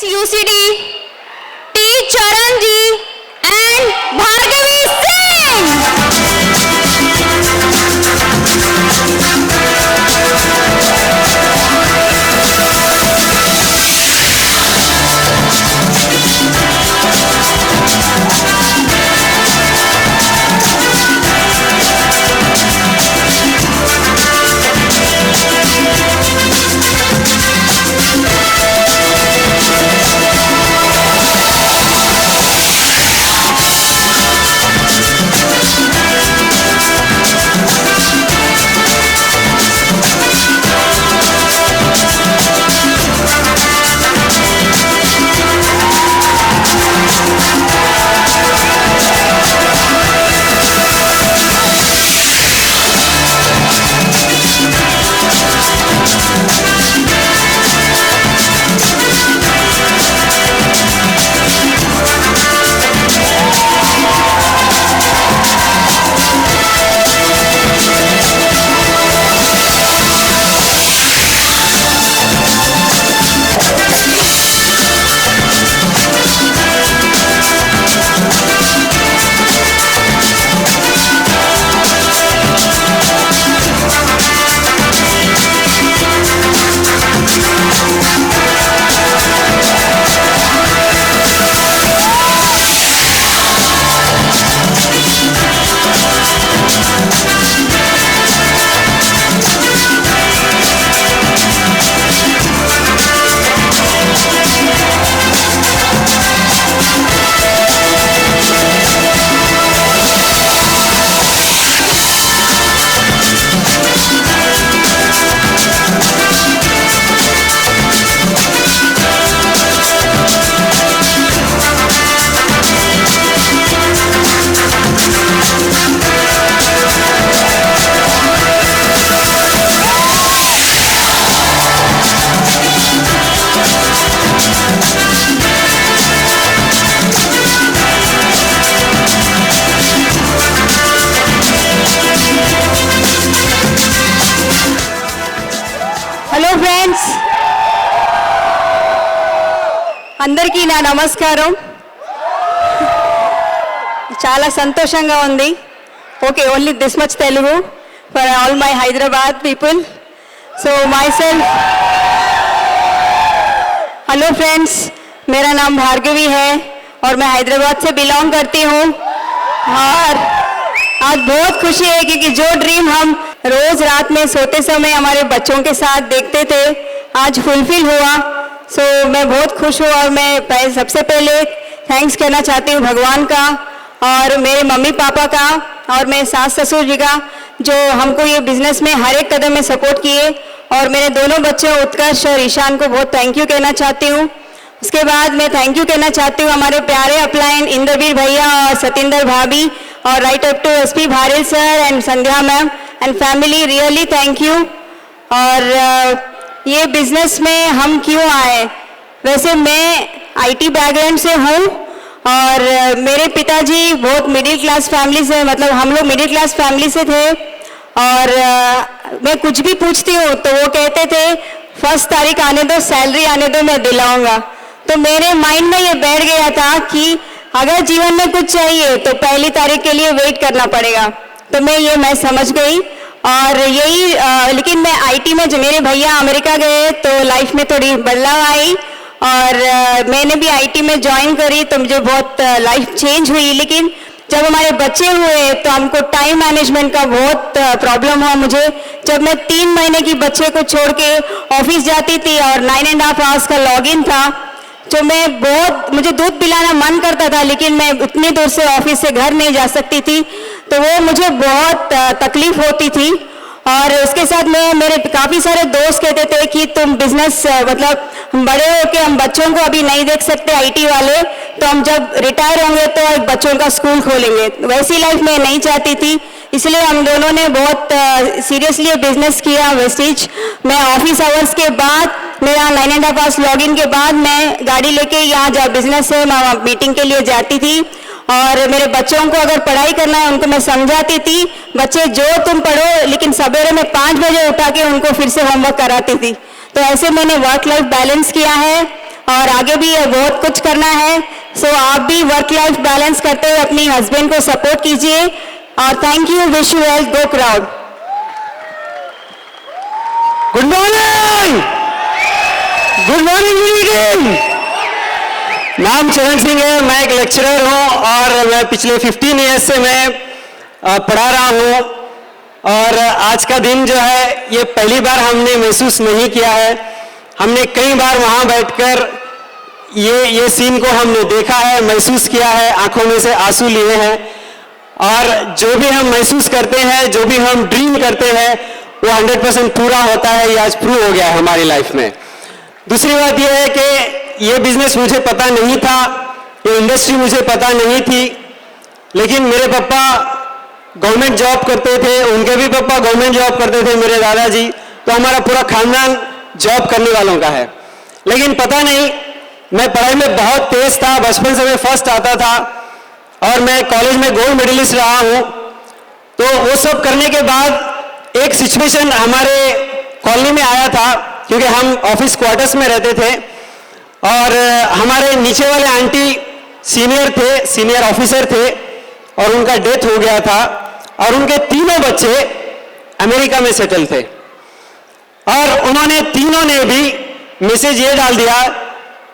UCD, T. Charanji and Bhargavi Singh. Hello friends, అందరికీ నా నమస్కారం. చాలా సంతోషంగా ఉంది. Okay, only this much Telugu for all my Hyderabad people. So my self, hello friends, मेरा नाम भार्गवी है और मैं हैदराबाद से बिलोंग करती हूँ. और आज बहुत खुशी है क्योंकि जो ड्रीम हम रोज रात में सोते समय हमारे बच्चों के साथ देखते थे आज फुलफिल हुआ. सो मैं बहुत खुश हूँ और मैं सबसे पहले थैंक्स करना चाहती हूँ भगवान का और मेरे मम्मी पापा का और मेरे सास ससुर जी का, जो हमको ये बिजनेस में हर एक कदम में सपोर्ट किए. और मेरे दोनों बच्चों उत्कर्ष और ईशान को बहुत थैंक यू कहना चाहती हूँ. उसके बाद मैं थैंक यू कहना चाहती हूँ हमारे प्यारे अपलाइन इंद्रवीर भैया और सतिंदर भाभी और right up to SP Bharil sir and Sandhya ma'am and family, really thank you. और ये बिजनेस में हम क्यों आए? वैसे मैं आईटी बैकग्राउंड से हूँ और मेरे पिताजी बहुत मिडिल क्लास फैमिली से, मतलब हम लोग मिडिल क्लास फैमिली से थे. और मैं कुछ भी पूछती हूँ तो वो कहते थे 1 तारीख आने दो, सैलरी आने दो, मैं दिलाऊंगा. तो मेरे माइंड में ये बैठ गया था कि अगर जीवन में कुछ चाहिए तो 1 तारीख के लिए वेट करना पड़ेगा. तो मैं समझ गई और यही. लेकिन मैं आईटी में, जो मेरे भैया अमेरिका गए तो लाइफ में थोड़ी बदलाव आई और मैंने भी आईटी में ज्वाइन करी तो मुझे बहुत लाइफ चेंज हुई. लेकिन जब हमारे बच्चे हुए तो हमको टाइम मैनेजमेंट का बहुत प्रॉब्लम हुआ मुझे. जब मैं 3 महीने की बच्चे को छोड़ के ऑफिस जाती थी और 9.5 आवर्स का लॉगिन था, जो मुझे दूध पिलाना मन करता था लेकिन मैं उतनी दूर से ऑफिस से घर नहीं जा सकती थी, तो वो मुझे बहुत तकलीफ होती थी. और उसके साथ में मेरे काफ़ी सारे दोस्त कहते थे कि तुम बिजनेस, मतलब बड़े हो के हम बच्चों को अभी नहीं देख सकते आईटी वाले, तो हम जब रिटायर होंगे तो बच्चों का स्कूल खोलेंगे. वैसी लाइफ मैं नहीं चाहती थी, इसलिए हम दोनों ने बहुत सीरियसली बिजनेस किया वेस्टिज. मैं ऑफिस आवर्स के बाद, मेरा 9.5 आवर्स लॉगिन के बाद मैं गाड़ी लेके यहाँ जहाँ बिजनेस है मैं मीटिंग के लिए जाती थी. और मेरे बच्चों को अगर पढ़ाई करना है उनको मैं समझाती थी, बच्चे जो तुम पढ़ो, लेकिन सवेरे में 5 बजे उठा के उनको फिर से होमवर्क कराती थी. तो ऐसे मैंने वर्क लाइफ बैलेंस किया है और आगे भी बहुत कुछ करना है। सो आप भी वर्क लाइफ बैलेंस करते हुए अपनी हस्बैंड को सपोर्ट कीजिए और thank you, wish you well, go crowd. Good morning, good morning, good evening. नाम चरण सिंह है, मैं एक लेक्चरर हूँ और मैं पिछले 15 ईयर्स से मैं पढ़ा रहा हूँ। और आज का दिन जो है ये पहली बार हमने महसूस नहीं किया है। हमने कई बार वहाँ बैठकर ये सीन को हमने देखा है, महसूस किया है, आंखों में से आंसू लिए हैं। और जो भी हम महसूस करते हैं, जो भी हम ड्रीम करते हैं, वो 100% पूरा होता है। ये आज प्रूव हो गया है हमारी लाइफ में। दूसरी बात यह है कि ये बिजनेस मुझे पता नहीं था, ये इंडस्ट्री मुझे पता नहीं थी, लेकिन मेरे पापा गवर्नमेंट जॉब करते थे, उनके भी पापा गवर्नमेंट जॉब करते थे, मेरे दादाजी। तो हमारा पूरा खानदान जॉब करने वालों का है। लेकिन पता नहीं, मैं पढ़ाई में बहुत तेज था, बचपन से मैं फर्स्ट आता था और मैं कॉलेज में गोल्ड मेडलिस्ट रहा हूँ। तो वो सब करने के बाद एक सिचुएशन हमारे कॉलोनी में आया था, क्योंकि हम ऑफिस क्वार्टर्स में रहते थे और हमारे नीचे वाले आंटी सीनियर थे, सीनियर ऑफिसर थे और उनका डेथ हो गया था और उनके तीनों बच्चे अमेरिका में सेटल थे। और उन्होंने तीनों ने भी मैसेज ये डाल दिया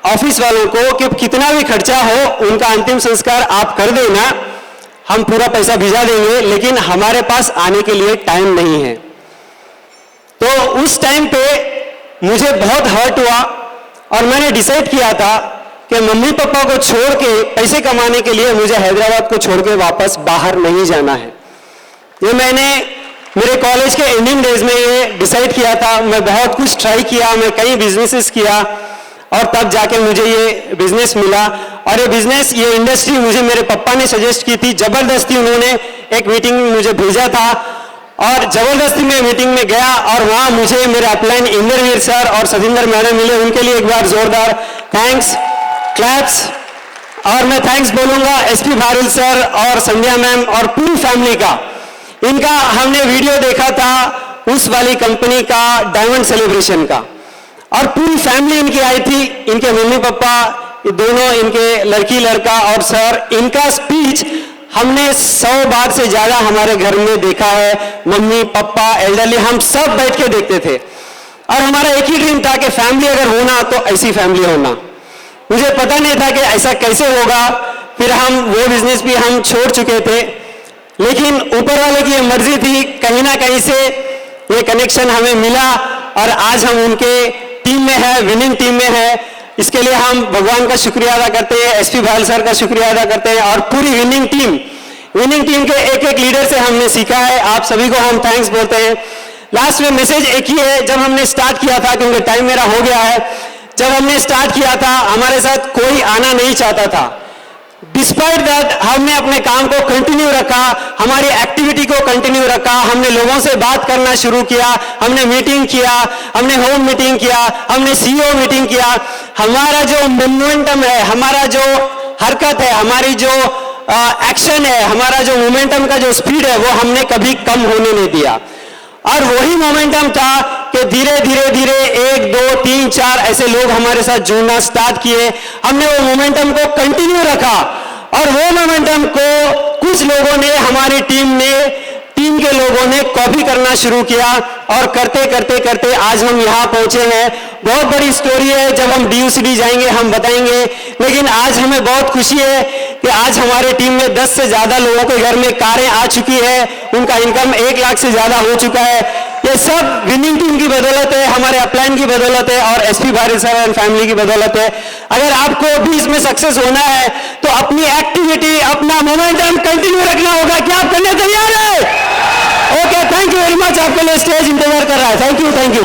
ऑफिस वालों को कि कितना भी खर्चा हो उनका अंतिम संस्कार आप कर देना, हम पूरा पैसा भिजा देंगे, लेकिन हमारे पास आने के लिए टाइम नहीं है। तो उस टाइम पे मुझे बहुत हर्ट हुआ और मैंने डिसाइड किया था कि मम्मी पापा को छोड़ के पैसे कमाने के लिए मुझे हैदराबाद को छोड़ के वापस बाहर नहीं जाना है। ये मैंने मेरे कॉलेज के एंडिंग डेज में ये डिसाइड किया था। मैं बहुत कुछ ट्राई किया, मैं कई बिजनेसेस किया और तब जाके मुझे ये बिजनेस मिला। और ये बिजनेस, ये इंडस्ट्री मुझे मेरे पापा ने सजेस्ट की थी। जबरदस्ती उन्होंने एक मीटिंग में मुझे भेजा था और जबरदस्ती मैं मीटिंग में गया और वहाँ मुझे मेरे अपलाइन इंद्रवीर सर और सतिंदर मैडम मिले। उनके लिए एक बार जोरदार थैंक्स, क्लैप्स। और मैं थैंक्स बोलूँगा एसपी भारुल सर और संध्या मैम और पूरी फैमिली का। इनका हमने वीडियो देखा था उस वाली कंपनी का डायमंड सेलिब्रेशन का और पूरी फैमिली इनकी आई थी, इनके मम्मी पापा दोनों, इनके लड़की लड़का और सर। इनका स्पीच हमने 100 बार से ज्यादा हमारे घर में देखा है। मम्मी पापा एल्डरली हम सब बैठ के देखते थे और हमारा एक ही ड्रीम था कि फैमिली अगर होना तो ऐसी फैमिली होना। मुझे पता नहीं था कि ऐसा कैसे होगा। फिर हम वो बिजनेस भी हम छोड़ चुके थे, लेकिन ऊपर वाले की मर्जी थी, कहीं ना कहीं से ये कनेक्शन हमें मिला और आज हम उनके टीम में है, विनिंग टीम में है। इसके लिए हम भगवान का शुक्रिया अदा करते हैं, एसपी भाल सर का शुक्रिया अदा करते हैं और पूरी विनिंग टीम के एक एक लीडर से हमने सीखा है। आप सभी को हम थैंक्स बोलते हैं। लास्ट में मैसेज एक ही है, जब हमने स्टार्ट किया था, क्योंकि टाइम मेरा हो गया है, जब हमने स्टार्ट किया था हमारे साथ कोई आना नहीं चाहता था। डिस्पाइट दैट हमने अपने काम को कंटिन्यू रखा, हमारी एक्टिविटी को कंटिन्यू रखा। हमने लोगों से बात करना शुरू किया, हमने मीटिंग किया, हमने होम मीटिंग किया, हमने सीईओ मीटिंग किया। हमारा जो मोमेंटम है, हमारा जो हरकत है, हमारी जो एक्शन है, हमारा जो मोमेंटम का जो स्पीड है, वो हमने कभी कम होने नहीं दिया। और वही मोमेंटम था कि धीरे धीरे धीरे 1 2 3 4 ऐसे लोग हमारे साथ जुड़ना स्टार्ट किए। हमने वो मोमेंटम को कंटिन्यू रखा और वो मोमेंटम को कुछ लोगों ने, हमारी टीम के लोगों ने कॉपी करना शुरू किया और करते करते करते आज हम यहाँ पहुंचे हैं। बहुत बड़ी स्टोरी है, जब हम DUCD जाएंगे हम बताएंगे, लेकिन आज हमें बहुत खुशी है कि आज हमारे टीम में 10 से ज्यादा लोगों के घर में कारें आ चुकी है, उनका इनकम 1 लाख से ज्यादा हो चुका है। ये सब विनिंग टीम की बदौलत है, हमारे अपलाइन की बदौलत है और एसपी भारी सर एंड फैमिली की बदौलत है। अगर आपको भी इसमें सक्सेस होना है तो अपनी एक्टिविटी, अपना मोमेंटम कंटिन्यू रखना होगा। क्या आप करने तैयार है? Okay, thank you very much. आपके लिए स्टेज इंतजार कर रहा है। Thank you, thank you.